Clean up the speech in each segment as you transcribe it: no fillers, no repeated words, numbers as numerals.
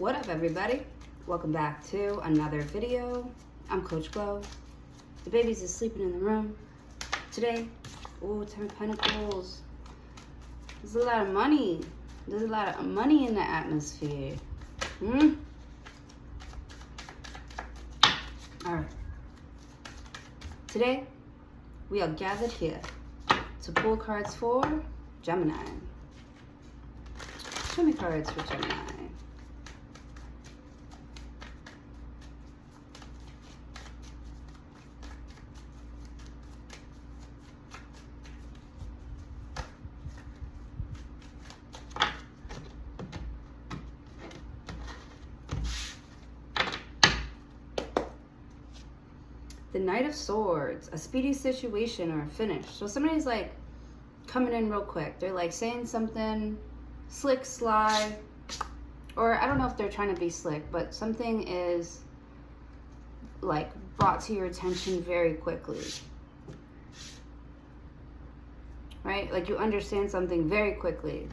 What up, everybody? Welcome back to another video. I'm Coach Glow. The baby's is sleeping in the room. Today, ooh, 10 of Pentacles. There's a lot of money. There's a lot of money in the atmosphere. Alright. Today, we are gathered here to pull cards for Gemini. Show me cards for Gemini. The Knight of Swords, a speedy situation or a finish. So somebody's like coming in real quick. They're like saying something slick, sly, or I don't know if they're trying to be slick, but something is like brought to your attention very quickly. Right? Like you understand something very quickly.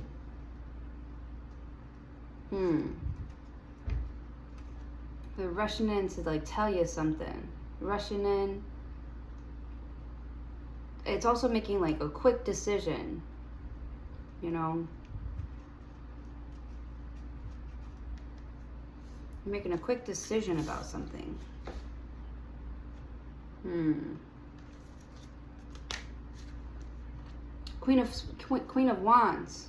They're rushing in to like tell you something. Rushing in. It's also making like a quick decision, you know. You're making a quick decision about something. Queen of Wands,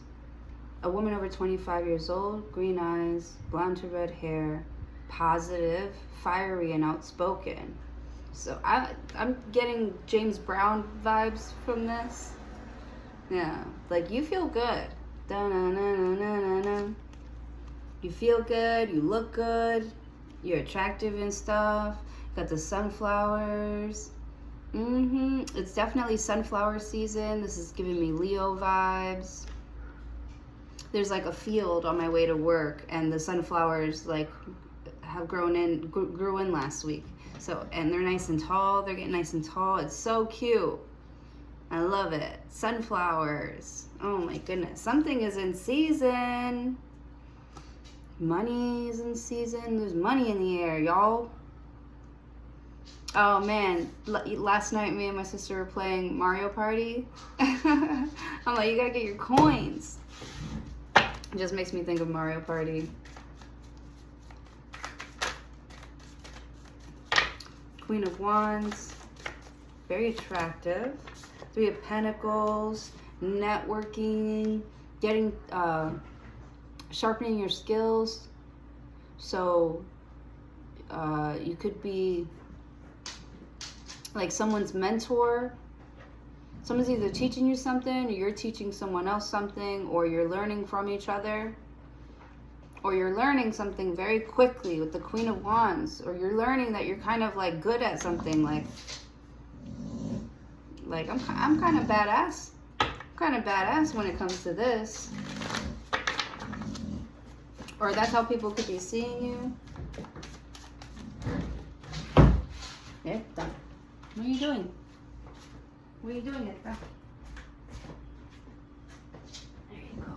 a woman over 25 years old, green eyes, blonde to red hair, positive, fiery, and outspoken. So I'm getting James Brown vibes from this. Yeah, like you feel good. Da-na-na-na-na-na. You feel good, you look good, you're attractive and stuff. Got the sunflowers. It's definitely sunflower season. This is giving me Leo vibes. There's like a field on my way to work, and the sunflowers like have grew in last week. So, and they're nice and tall. They're getting nice and tall. It's so cute. I love it. Sunflowers. Oh my goodness. Something is in season. Money is in season. There's money in the air, y'all. Oh man. Last night, me and my sister were playing Mario Party. I'm like, you gotta get your coins. It just makes me think of Mario Party. Queen of Wands, very attractive. Three of Pentacles, networking, getting, sharpening your skills. So you could be like someone's mentor. Someone's either teaching you something, or you're teaching someone else something, or you're learning from each other. Or you're learning something very quickly with the Queen of Wands, or you're learning that you're kind of like good at something, like I'm kind of badass. I'm kind of badass when it comes to this. Or that's how people could be seeing you. Esta. What are you doing? What are you doing, Esta? There you go.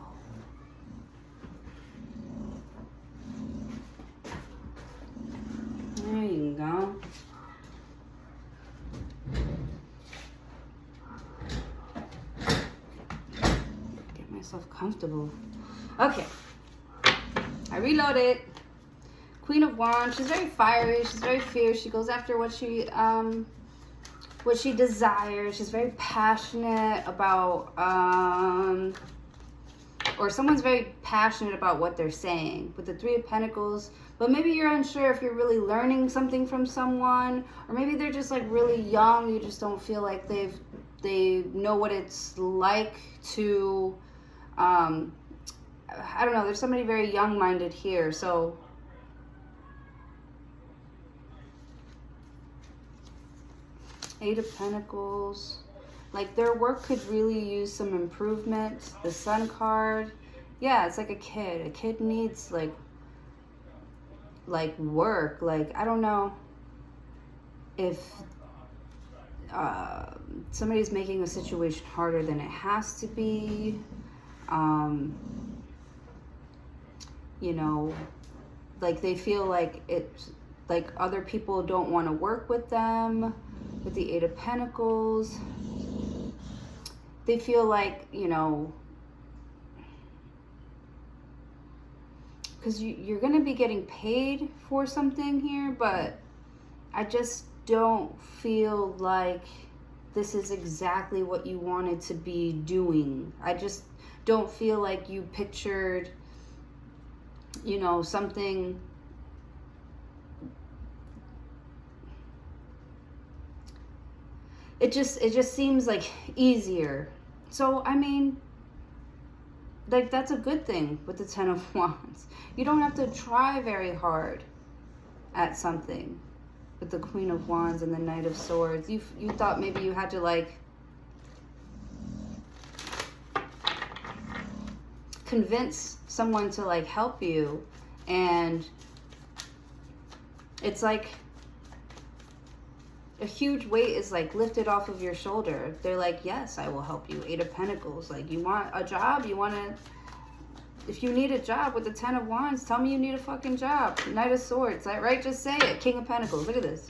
There you go. Get myself comfortable. Okay. I reloaded. Queen of Wands. She's very fiery. She's very fierce. She goes after what she desires. She's very passionate about or someone's very passionate about what they're saying with the Three of Pentacles. But maybe you're unsure if you're really learning something from someone, or maybe they're just like really young. You just don't feel like they know what it's like to, I don't know. There's somebody very young-minded here. So Eight of Pentacles. Like their work could really use some improvement. The Sun card. Yeah, it's like a kid. A kid needs like work. Like, I don't know if somebody's making a situation harder than it has to be. You know, like they feel like it's like other people don't want to work with them. With the Eight of Pentacles, they feel like, you know, because you're going to be getting paid for something here, but I just don't feel like this is exactly what you wanted to be doing. I just don't feel like you pictured, you know, something. It just seems like easier. So, I mean, like, that's a good thing with the Ten of Wands. You don't have to try very hard at something with the Queen of Wands and the Knight of Swords. You thought maybe you had to, like, convince someone to, like, help you. And it's like a huge weight is like lifted off of your shoulder. They're like, yes, I will help you. Eight of Pentacles. Like, you want a job? You want to, if you need a job with the Ten of Wands, tell me you need a fucking job. Knight of Swords, right? Just say it. King of Pentacles. Look at this.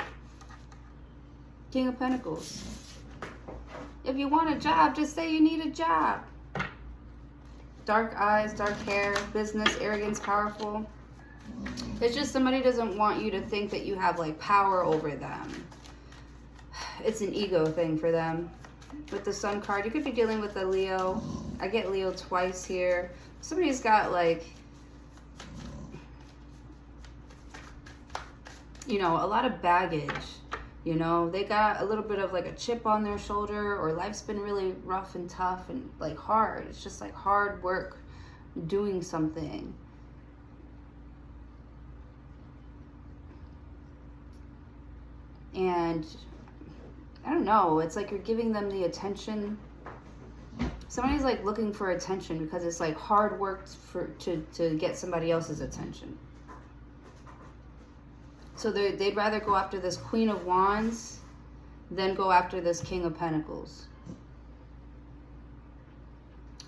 King of Pentacles. If you want a job, just say you need a job. Dark eyes, dark hair, business, arrogance, powerful. It's just somebody doesn't want you to think that you have, like, power over them. It's an ego thing for them. With the Sun card, you could be dealing with a Leo. I get Leo twice here. Somebody's got, like, you know, a lot of baggage. You know, they got a little bit of, like, a chip on their shoulder, or life's been really rough and tough and, like, hard. It's just, like, hard work doing something. And I don't know, it's like you're giving them the attention. Somebody's, like, looking for attention because it's, like, hard work to get somebody else's attention. So they'd rather go after this Queen of Wands than go after this King of Pentacles.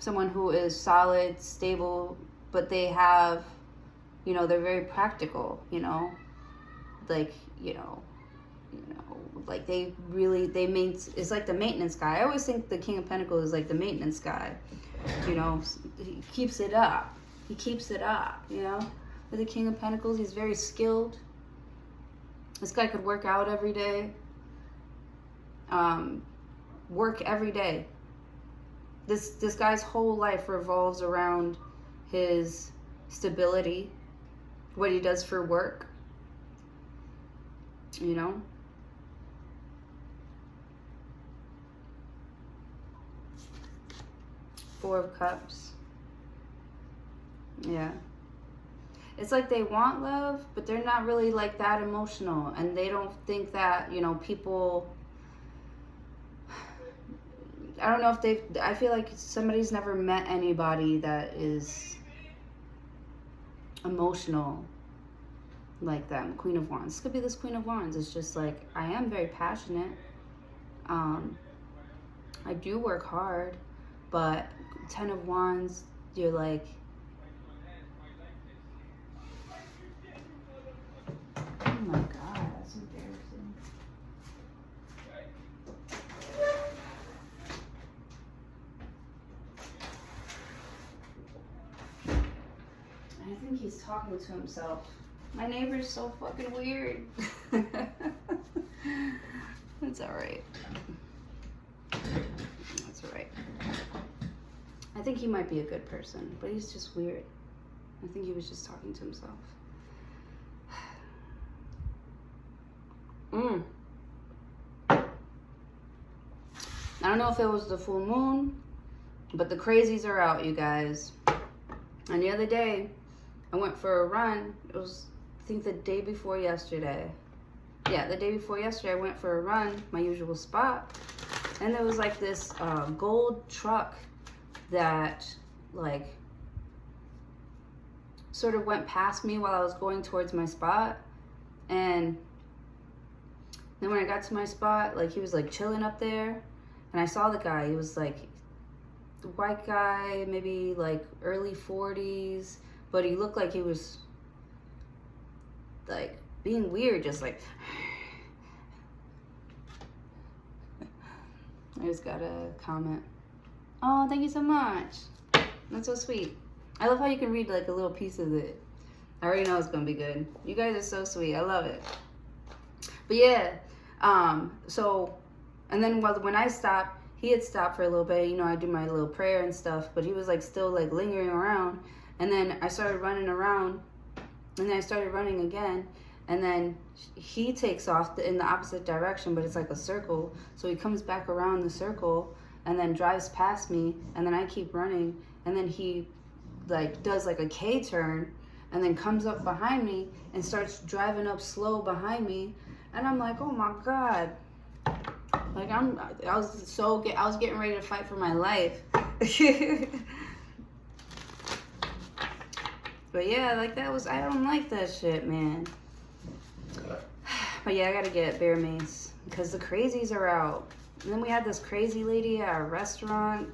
Someone who is solid, stable, but they have, you know, they're very practical, you know, like, you know, like they it's like the maintenance guy. I always think the King of Pentacles is like the maintenance guy, you know. He keeps it up. He keeps it up, you know. With the King of Pentacles, he's very skilled. This guy could work out every day. Work every day. This guy's whole life revolves around his stability, what he does for work, you know. Four of Cups. Yeah. It's like they want love, but they're not really, like, that emotional. And they don't think that, you know, people... I don't know if they've... I feel like somebody's never met anybody that is emotional like them. Queen of Wands. This could be this Queen of Wands. It's just like, I am very passionate. I do work hard. But Ten of Wands, you're like... Oh my God, that's embarrassing. I think he's talking to himself. My neighbor's so fucking weird. That's alright. That's alright. I think he might be a good person, but he's just weird. I think he was just talking to himself. I don't know if it was the full moon, but the crazies are out, you guys. And the other day, I went for a run. It was, I think, the day before yesterday. Yeah, the day before yesterday, I went for a run, my usual spot. And there was, like, this gold truck that, like, sort of went past me while I was going towards my spot. And then when I got to my spot, like, he was, like, chilling up there. And I saw the guy. He was, like, the white guy, maybe, like, early 40s. But he looked like he was like being weird, just like. I just got a comment. Oh, thank you so much. That's so sweet. I love how you can read like a little piece of it. I already know it's gonna be good. You guys are so sweet. I love it. But yeah, so, and then when I stopped, he had stopped for a little bit. You know, I do my little prayer and stuff, but he was like still like lingering around. And then I started running around, and then I started running again. And then he takes off in the opposite direction, but it's like a circle. So he comes back around the circle and then drives past me, and then I keep running. And then he like does like a K-turn and then comes up behind me and starts driving up slow behind me. And I'm like, oh my God. Like I was getting ready to fight for my life. But yeah, like I don't like that shit, man. But yeah, I gotta get bear mace because the crazies are out. And then we had this crazy lady at our restaurant.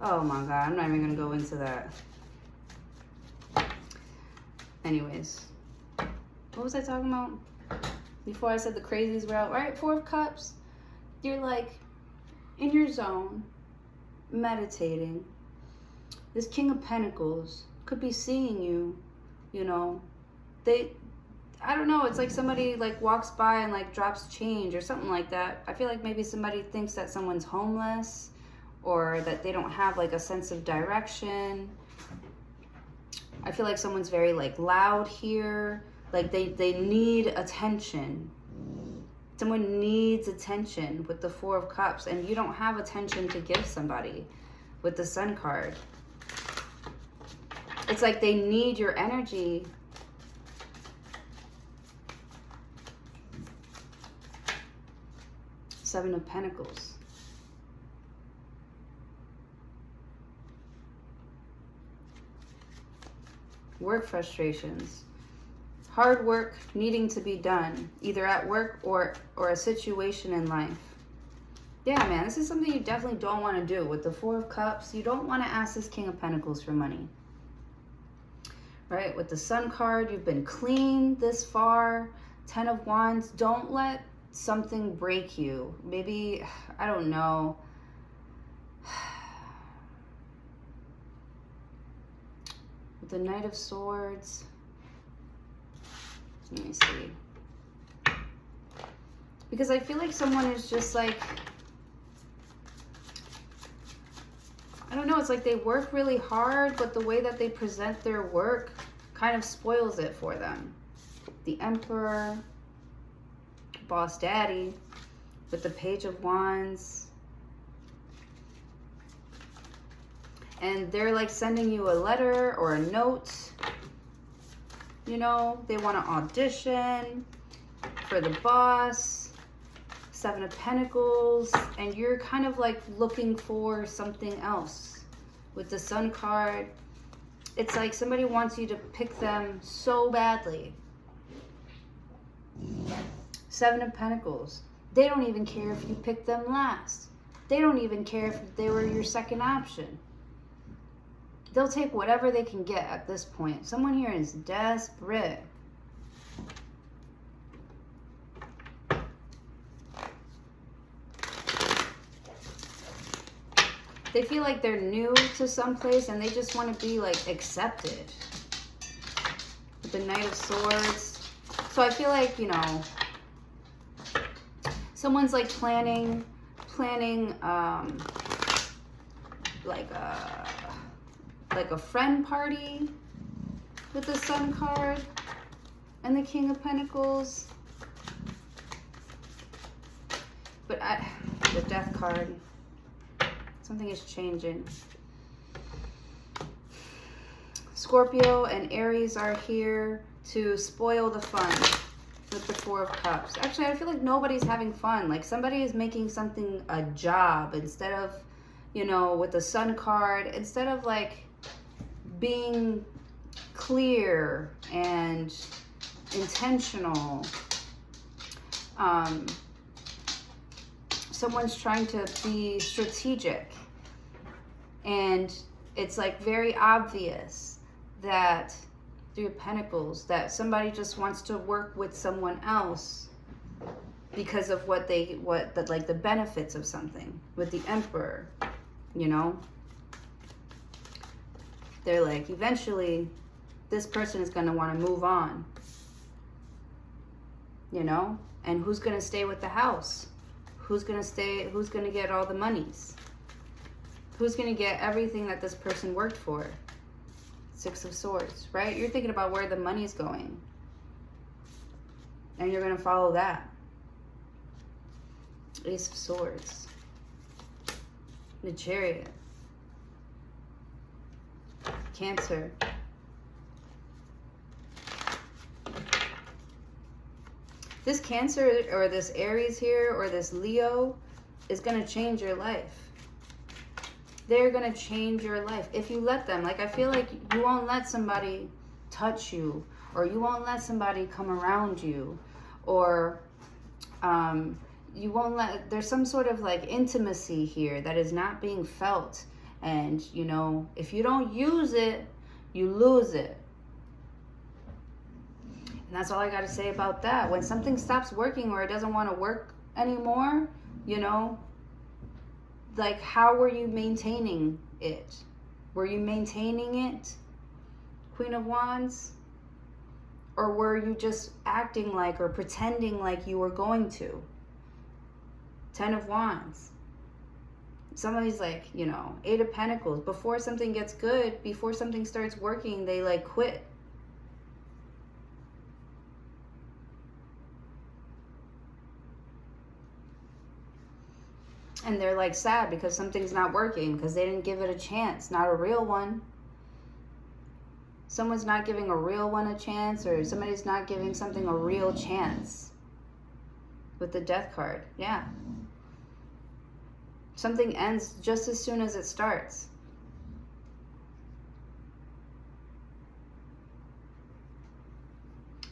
Oh my God, I'm not even gonna go into that. Anyways, what was I talking about? Before I said the crazies were out, right? Four of Cups. You're like in your zone, meditating. This King of Pentacles could be seeing you, you know. I don't know, it's like somebody like walks by and like drops change or something like that. I feel like maybe somebody thinks that someone's homeless or that they don't have like a sense of direction. I feel like someone's very like loud here. Like they need attention. Someone needs attention with the Four of Cups, and you don't have attention to give somebody with the Sun card. It's like they need your energy. Seven of Pentacles. Work frustrations. Hard work needing to be done, either at work or a situation in life. Yeah, man, this is something you definitely don't want to do. With the Four of Cups, you don't want to ask this King of Pentacles for money. Right? With the Sun card, you've been clean this far. Ten of Wands, don't let something break you. Maybe, I don't know. With the Knight of Swords, let me see. Because I feel like someone is just like, I don't know, it's like they work really hard, but the way that they present their work kind of spoils it for them. The Emperor, Boss Daddy, with the Page of Wands. And they're like sending you a letter or a note. You know, they want to audition for the boss. Seven of Pentacles. And you're kind of like looking for something else. With the Sun card, it's like somebody wants you to pick them so badly. Seven of Pentacles. They don't even care if you pick them last. They don't even care if they were your second option. They'll take whatever they can get at this point. Someone here is desperate. They feel like they're new to some place and they just want to be like accepted. With the Knight of Swords. So I feel like, you know, someone's like planning like a friend party with the Sun card and the King of Pentacles. But the Death card, something is changing. Scorpio and Aries are here to spoil the fun with the Four of Cups. Actually, I feel like nobody's having fun. Like somebody is making something a job instead of, you know, with the Sun card, instead of like being clear and intentional. Someone's trying to be strategic, and it's like very obvious that Three of Pentacles, that somebody just wants to work with someone else because of like the benefits of something. With the Emperor, you know, they're like, eventually this person is going to want to move on, you know. And who's going to stay with the house? Who's going to stay? Who's going to get all the monies? Who's going to get everything that this person worked for? Six of Swords, right? You're thinking about where the money's going, and you're going to follow that. Ace of Swords, the Chariot, Cancer, this Cancer or this Aries here or this Leo is going to change your life. They're going to change your life if you let them. Like, I feel like you won't let somebody touch you, or you won't let somebody come around you, or you won't let, there's some sort of like intimacy here that is not being felt. And, you know, if you don't use it, you lose it. And that's all I got to say about that. When something stops working or it doesn't want to work anymore, you know, like, how were you maintaining it? Were you maintaining it, Queen of Wands? Or were you just acting like or pretending like you were going to? Ten of Wands. Somebody's like, you know, Eight of Pentacles. Before something gets good, before something starts working, they like quit. And they're like sad because something's not working, because they didn't give it a chance, not a real one. Someone's not giving a real one a chance, or somebody's not giving something a real chance. With the Death card, yeah. Something ends just as soon as it starts.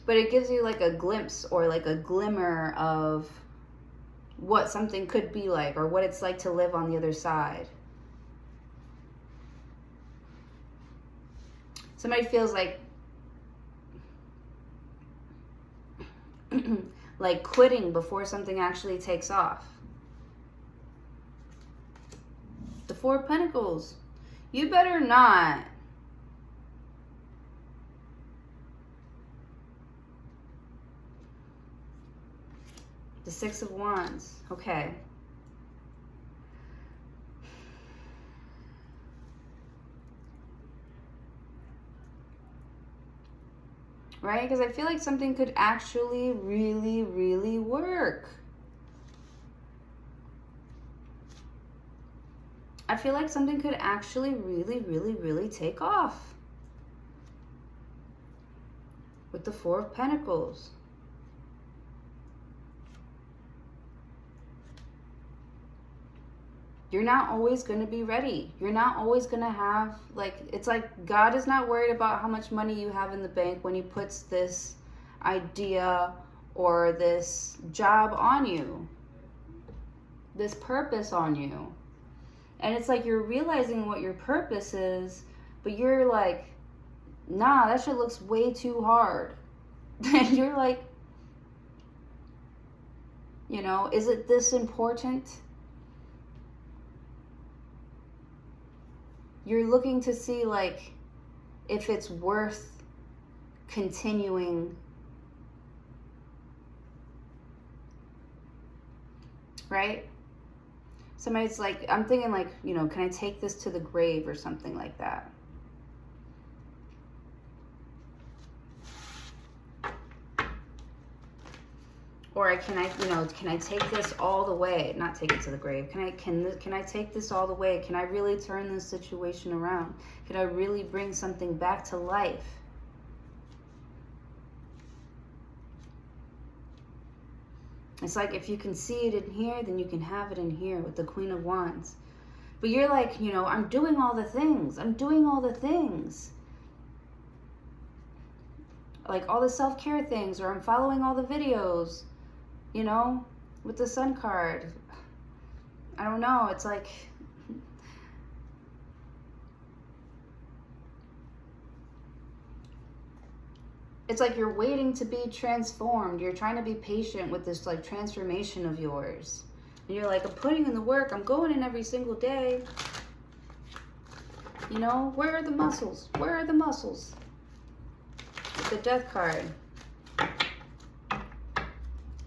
But it gives you like a glimpse or like a glimmer of what something could be like, or what it's like to live on the other side. Somebody feels like like quitting before something actually takes off. The Four of Pentacles. You better not. The Six of Wands. Okay. Right? Because I feel like something could actually really, really work. I feel like something could actually really, really, really take off. With the Four of Pentacles. You're not always going to be ready. You're not always going to have, like, it's like God is not worried about how much money you have in the bank when he puts this idea or this job on you, this purpose on you. And it's like you're realizing what your purpose is, but you're like, nah, that shit looks way too hard. And you're like, you know, is it this important? You're looking to see, like, if it's worth continuing. Right? Somebody's like, I'm thinking like, you know, can I take this to the grave or something like that? Or can I take this all the way? Not take it to the grave. Can I take this all the way? Can I really turn this situation around? Can I really bring something back to life? It's like, if you can see it in here, then you can have it in here with the Queen of Wands. But you're like, you know, I'm doing all the things. I'm doing all the things. Like all the self-care things, or I'm following all the videos. You know, with the Sun card. I don't know. It's like, it's like you're waiting to be transformed. You're trying to be patient with this like transformation of yours. And you're like, I'm putting in the work. I'm going in every single day. You know, where are the muscles? Where are the muscles? With the Death card.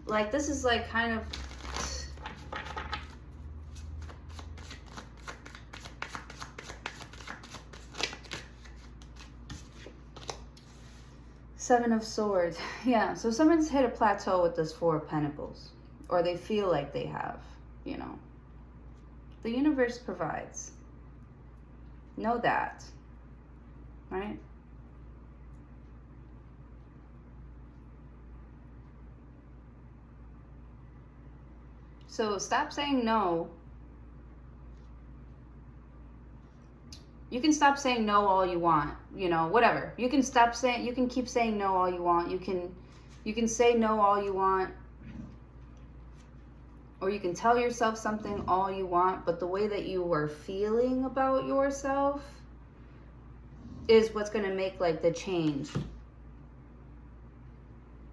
Like, this is like kind of... Seven of Swords. Yeah, so someone's hit a plateau with this Four of Pentacles. Or they feel like they have, you know. The universe provides. Know that. Right? So stop saying no. You can stop saying no all you want, you know, whatever. You can stop saying, you can keep saying no all you want. You can say no all you want. Or you can tell yourself something all you want, but the way that you are feeling about yourself is what's going to make like the change.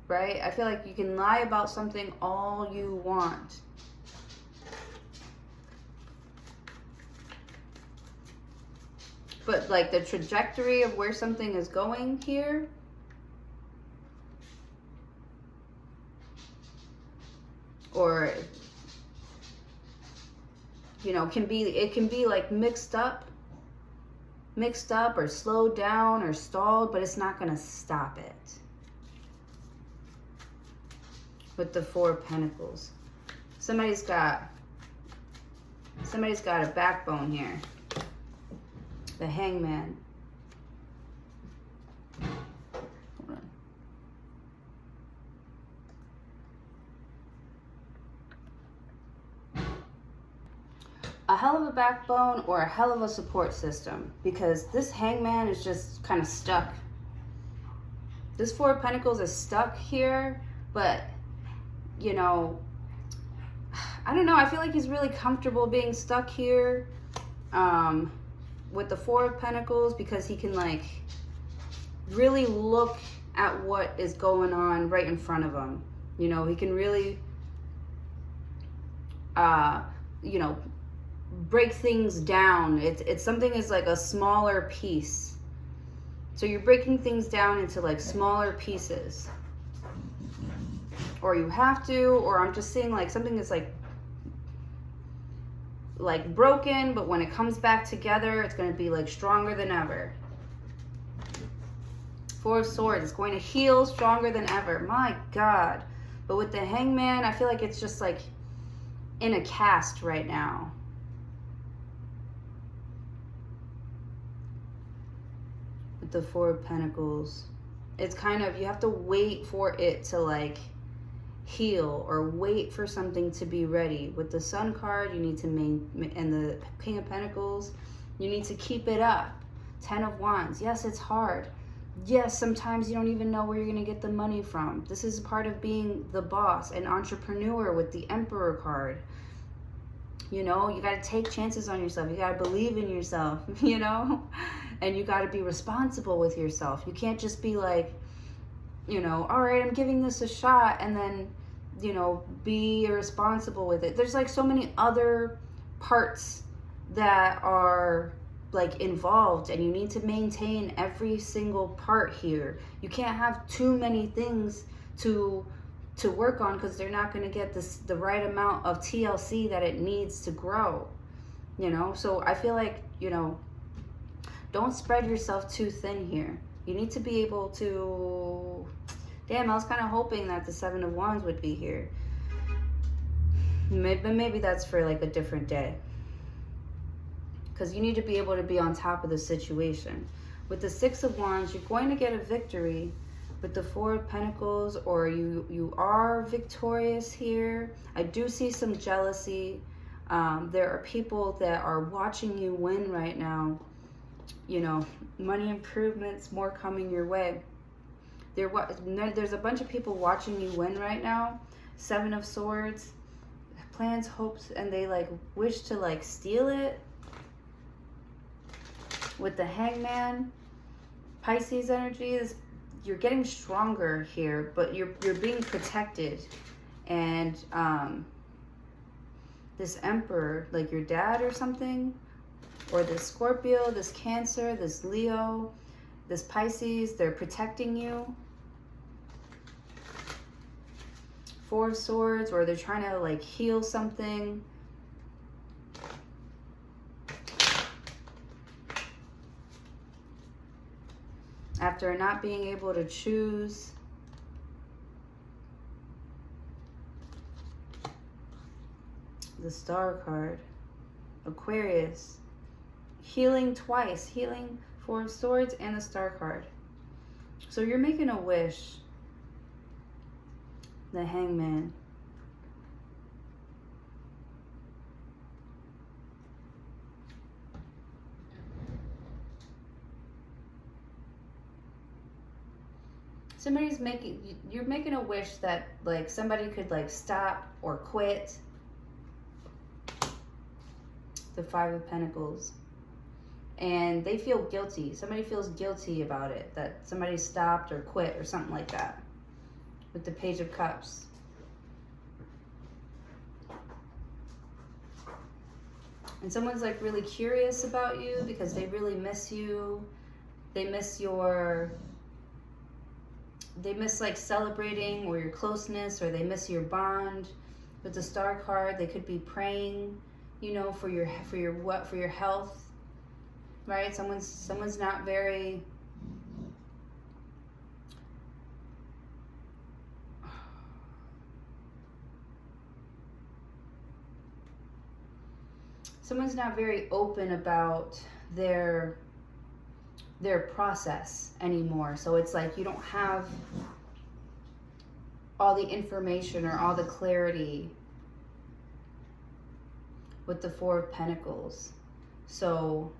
Right? I feel like you can lie about something all you want. But like the trajectory of where something is going here, or, you know, it can be like mixed up or slowed down or stalled, but it's not going to stop it. With the Four of Pentacles. Somebody's got a backbone here. The Hangman. Hold on. A hell of a backbone or a hell of a support system, because this Hangman is just kind of stuck. This Four of Pentacles is stuck here, but, you know, I don't know. I feel like he's really comfortable being stuck here. With the Four of Pentacles, because he can like really look at what is going on right in front of him. You know, he can really you know, break things down. It's something is like a smaller piece. So you're breaking things down into like smaller pieces. Or you have to, or I'm just seeing like something is like broken, but when it comes back together, it's going to be like stronger than ever. Four of Swords is going to heal stronger than ever. My God. But with the Hangman, I feel like it's just like in a cast right now. With the Four of Pentacles, it's kind of, you have to wait for it to like heal, or wait for something to be ready. With the Sun card, you need to and the King of Pentacles, you need to keep it up. Ten of Wands. Yes, it's hard. Yes, sometimes you don't even know where you're going to get the money from. This is part of being the boss, an entrepreneur with the Emperor card. You know, you got to take chances on yourself. You got to believe in yourself, you know, and you got to be responsible with yourself. You can't just be like, you know, all right, I'm giving this a shot, and then, you know, be irresponsible with it. There's like so many other parts that are like involved, and you need to maintain every single part here. You can't have too many things to work on, because they're not going to get the right amount of TLC that it needs to grow, you know. So I feel like, you know, don't spread yourself too thin here. You need to be able to... Damn, I was kind of hoping that the Seven of Wands would be here. Maybe that's for like a different day. Because you need to be able to be on top of the situation. With the Six of Wands, you're going to get a victory. With the Four of Pentacles, or you are victorious here. I do see some jealousy. There are people that are watching you win right now. You know, money improvements, more coming your way. There's a bunch of people watching you win right now. Seven of Swords, plans, hopes, and they like wish to like steal it. With the Hangman, Pisces energy is, you're getting stronger here, but you're being protected. And this Emperor, like your dad or something, or this Scorpio, this Cancer, this Leo, this Pisces, they're protecting you. Four of Swords, or they're trying to like heal something. After not being able to choose. The Star card. Aquarius. Healing twice. Healing, Four of Swords, and the Star card. So you're making a wish. The Hangman. You're making a wish that like somebody could like stop or quit. The Five of Pentacles. And they feel guilty. Somebody feels guilty about it, that somebody stopped or quit or something like that. With the Page of Cups. And someone's like really curious about you because they really miss you. They miss like celebrating or your closeness, or they miss your bond. With the Star card, they could be praying, you know, for your health. Right? Someone's not very open about their process anymore. So it's like you don't have all the information or all the clarity with the Four of Pentacles. So,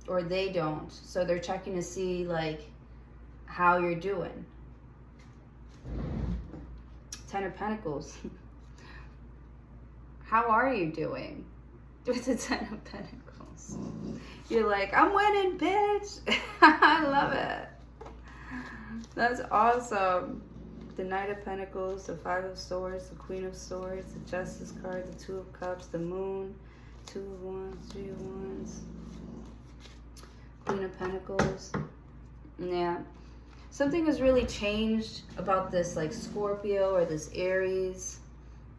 or they don't. So they're checking to see like how you're doing. Ten of Pentacles. How are you doing? With the Ten of Pentacles. You're like, I'm winning, bitch. I love it. That's awesome. The Knight of Pentacles, the Five of Swords, the Queen of Swords, the Justice card, the Two of Cups, the Moon, Two of Wands, Three of Wands, Queen of Pentacles. Yeah. Something has really changed about this like Scorpio or this Aries.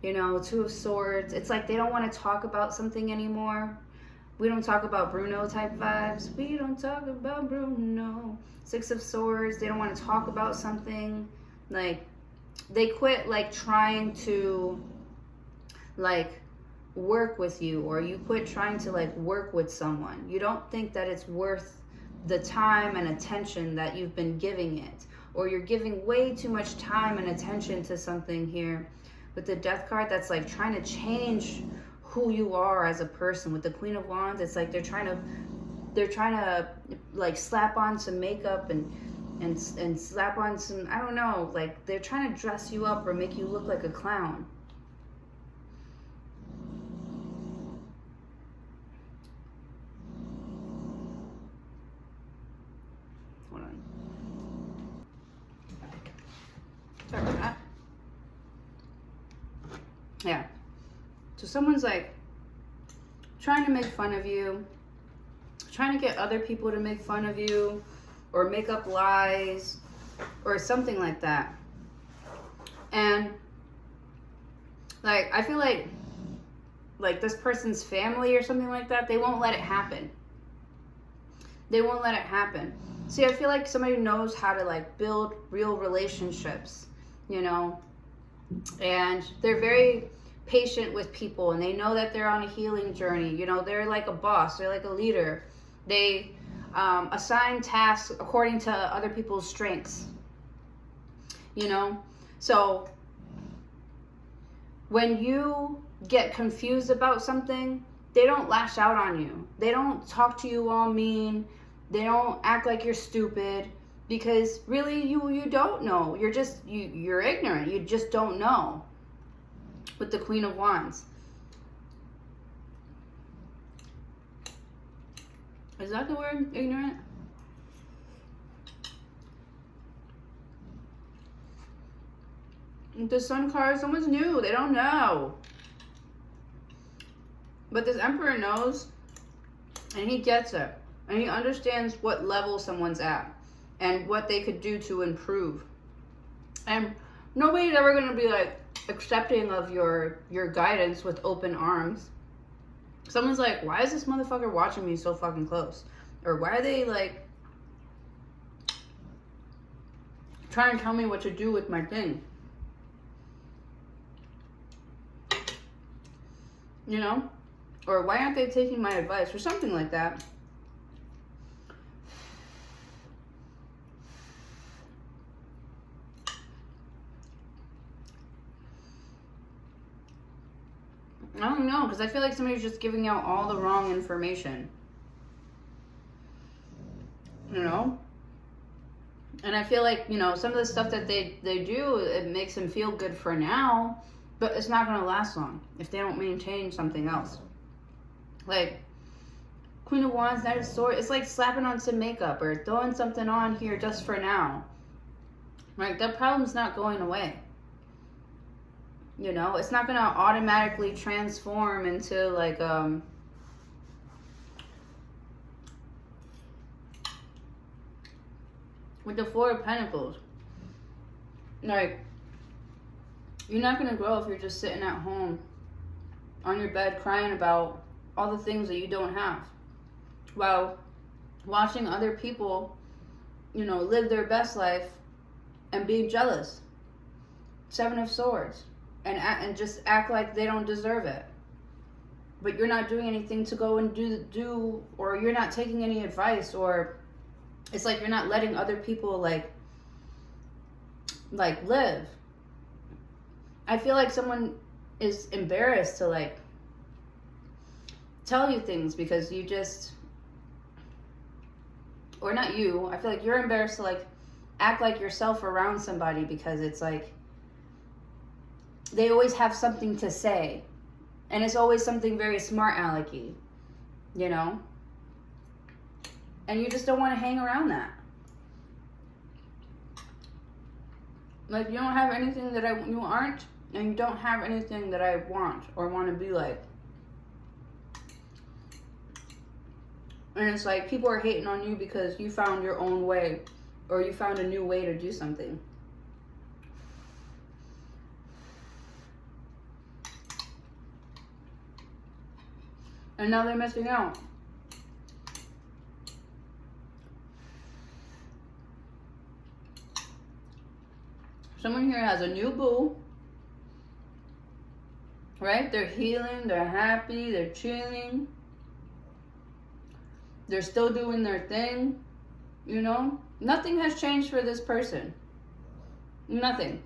You know, Two of Swords. It's like they don't want to talk about something anymore. We don't talk about Bruno type vibes. We don't talk about Bruno. Six of Swords. They don't want to talk about something. Like, they quit like trying to like work with you, or you quit trying to like work with someone. You don't think that it's worth the time and attention that you've been giving it, or you're giving way too much time and attention to something here. With the Death card, that's like trying to change who you are as a person. With the Queen of Wands, it's like they're trying to like slap on some makeup and slap on some, I don't know, like they're trying to dress you up or make you look like a clown. Hold on. Sorry about that. Yeah. So someone's like trying to make fun of you, trying to get other people to make fun of you, or make up lies, or something like that. And like, I feel like this person's family or something like that, they won't let it happen. They won't let it happen. See, I feel like somebody knows how to like build real relationships, you know, and they're very patient with people, and they know that they're on a healing journey. You know, they're like a boss, they're like a leader. They assign tasks according to other people's strengths, you know. So when you get confused about something, they don't lash out on you. They don't talk to you all mean. They don't act like you're stupid, because really you don't know. You're just you're ignorant. You just don't know. With the Queen of Wands. Is that the word, ignorant? The Sun card, someone's new. They don't know. But this Emperor knows, and he gets it. And he understands what level someone's at and what they could do to improve. And nobody's ever going to be like accepting of your guidance with open arms. Someone's like, why is this motherfucker watching me so fucking close? Or why are they like trying to tell me what to do with my thing? You know? Or why aren't they taking my advice? Or something like that. I don't know, because I feel like somebody's just giving out all the wrong information. You know? And I feel like, you know, some of the stuff that they do, it makes them feel good for now, but it's not going to last long if they don't maintain something else. Like, Queen of Wands, Knight of Swords, it's like slapping on some makeup or throwing something on here just for now. Like, that problem's not going away. You know, it's not going to automatically transform into like, with the Four of Pentacles. Like, you're not going to grow if you're just sitting at home on your bed crying about all the things that you don't have, while watching other people, you know, live their best life and being jealous. Seven of Swords. And just act like they don't deserve it. But you're not doing anything to go and do, or you're not taking any advice, or it's like you're not letting other people like live. I feel like someone is embarrassed to like tell you things because you just, or not you, I feel like you're embarrassed to like act like yourself around somebody because it's like they always have something to say, and it's always something very smart alecky, you know, and you just don't want to hang around that. Like, you don't have anything that you aren't, and you don't have anything that I want or want to be like. And it's like people are hating on you because you found your own way, or you found a new way to do something. And now they're missing out. Someone here has a new boo, right? They're healing, they're happy, they're chilling. They're still doing their thing, you know? Nothing has changed for this person. Nothing.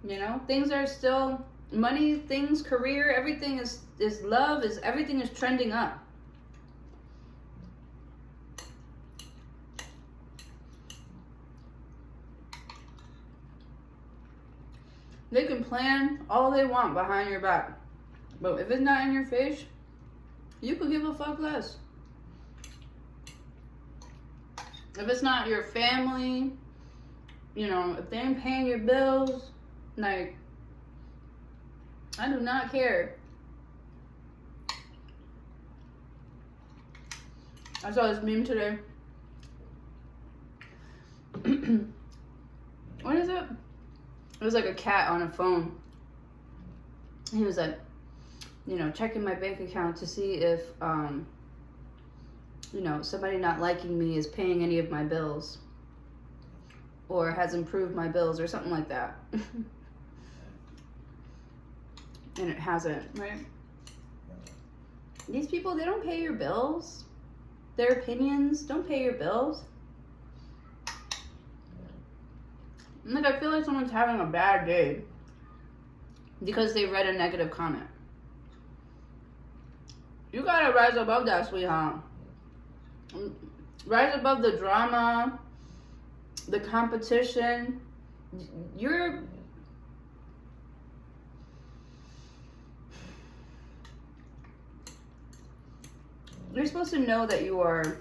You know, things are still, money, things, career, everything is love, everything is trending up. They can plan all they want behind your back, but if it's not in your face, you could give a fuck less. If it's not your family, you know, if they ain't paying your bills, like, I do not care. I saw this meme today. What is it? It was like a cat on a phone. He was like, you know, checking my bank account to see if, you know, somebody not liking me is paying any of my bills or has improved my bills or something like that. And it hasn't, right? These people, they don't pay your bills. Their opinions don't pay your bills. Like, I feel like someone's having a bad day because they read a negative comment. You gotta rise above that, sweetheart. Rise above the drama, the competition. You're supposed to know that you are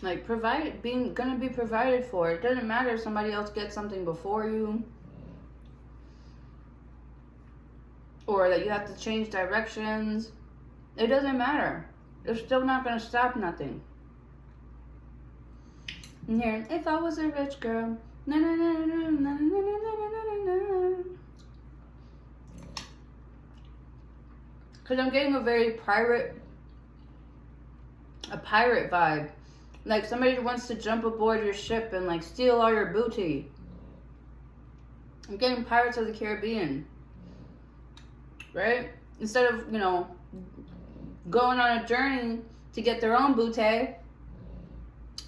Like, gonna be provided for. It doesn't matter if somebody else gets something before you, or that you have to change directions. It doesn't matter. It's still not gonna stop nothing. And here, if I was a rich girl, na na na na na na na na na na. Because I'm getting a very pirate vibe. Like somebody wants to jump aboard your ship and like steal all your booty. I'm getting Pirates of the Caribbean. Right? Instead of, going on a journey to get their own booty,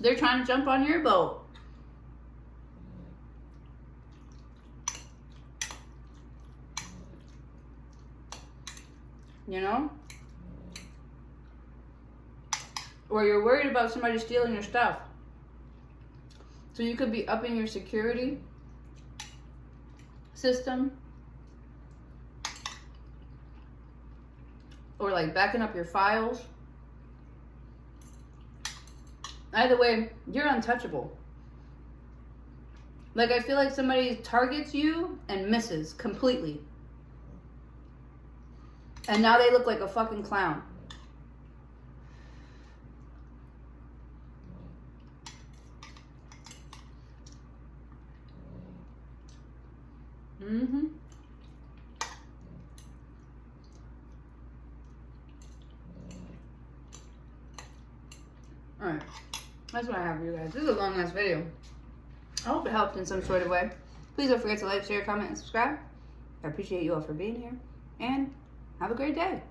they're trying to jump on your boat. Or you're worried about somebody stealing your stuff. So you could be upping your security system. Or like backing up your files. Either way, you're untouchable. Like I feel like somebody targets you and misses completely. And now they look like a fucking clown. Alright. That's what I have for you guys. This is a long ass video. I hope it helped in some sort of way. Please don't forget to like, share, comment, and subscribe. I appreciate you all for being here. And have a great day.